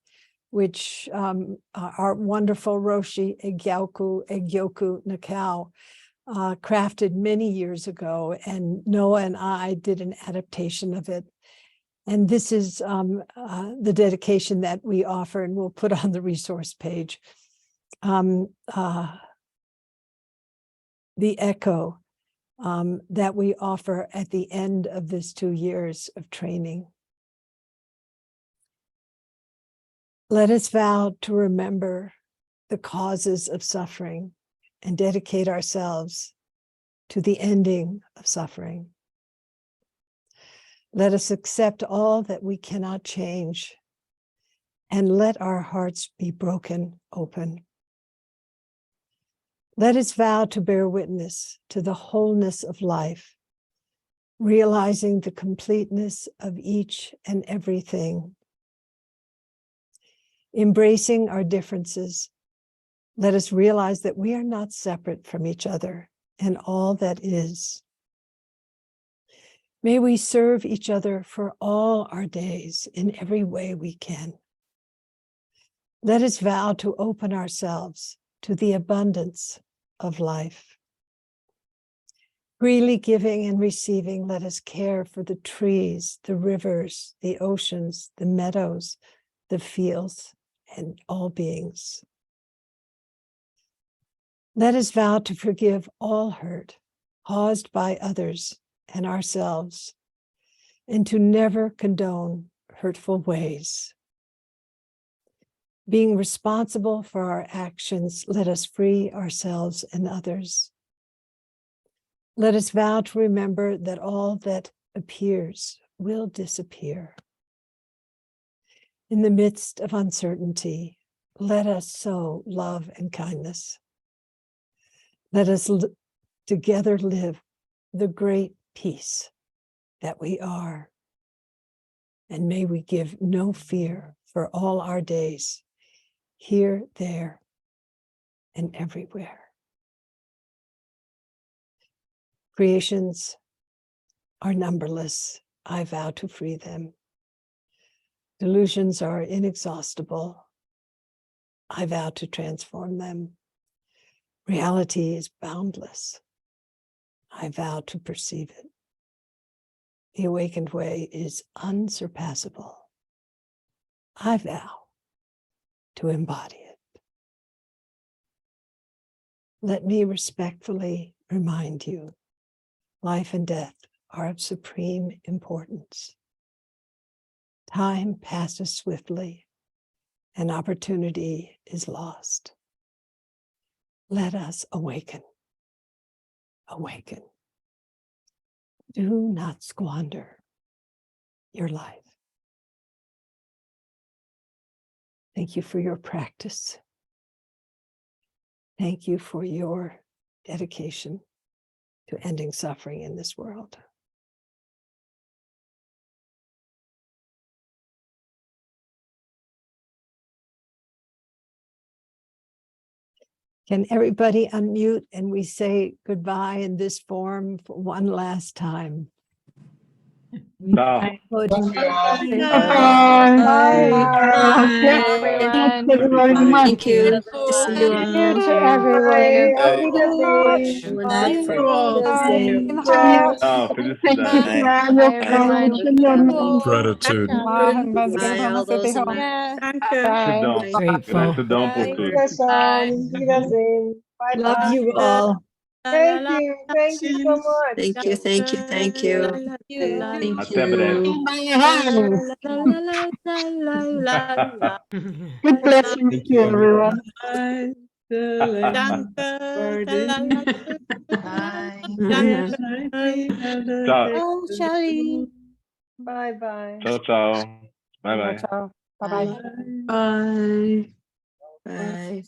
A: which our wonderful Roshi Egyoku Nakao crafted many years ago, and Noah and I did an adaptation of it. And this is the dedication that we offer, and we'll put on the resource page. The echo that we offer at the end of this 2 years of training. Let us vow to remember the causes of suffering and dedicate ourselves to the ending of suffering. Let us accept all that we cannot change, and let our hearts be broken open. Let us vow to bear witness to the wholeness of life, realizing the completeness of each and everything. Embracing our differences, let us realize that we are not separate from each other and all that is. May we serve each other for all our days in every way we can. Let us vow to open ourselves to the abundance of life. Freely giving and receiving, let us care for the trees, the rivers, the oceans, the meadows, the fields, and all beings. Let us vow to forgive all hurt caused by others and ourselves, and to never condone hurtful ways. Being responsible for our actions, let us free ourselves and others. Let us vow to remember that all that appears will disappear. In the midst of uncertainty, let us sow love and kindness. Let us together live the great peace that we are. And may we give no fear for all our days, here, there, and everywhere. Creations are numberless. I vow to free them. Delusions are inexhaustible. I vow to transform them. Reality is boundless. I vow to perceive it. The awakened way is unsurpassable. I vow to embody it. Let me respectfully remind you, life and death are of supreme importance. Time passes swiftly, and opportunity is lost. Let us awaken. Awaken. Do not squander your life. Thank you for your practice. Thank you for your dedication to ending suffering in this world. Can everybody unmute and we say goodbye in this form for one last time?
H: Ciao.
F: Thank
A: you.
F: See you to everyone.
H: Ciao,
F: Thank you
H: felicidade.
F: for all your courage and your love.
O: Gratitude.
H: Gratidão.
O: Grateful.
H: Gratidão por tudo.
A: Love you all.
P: Thank you. Thank you so much.
L: Thank you, thank you, thank you. Thank
H: Até breve.
F: Good blessings
H: Thank
F: to
H: you.
F: everyone.
H: Tchau.
E: Oh, Shelly.
P: Bye bye.
H: Tchau, tchau. Bye, bye.
F: Ciao. Bye-bye.
L: Bye. Bye.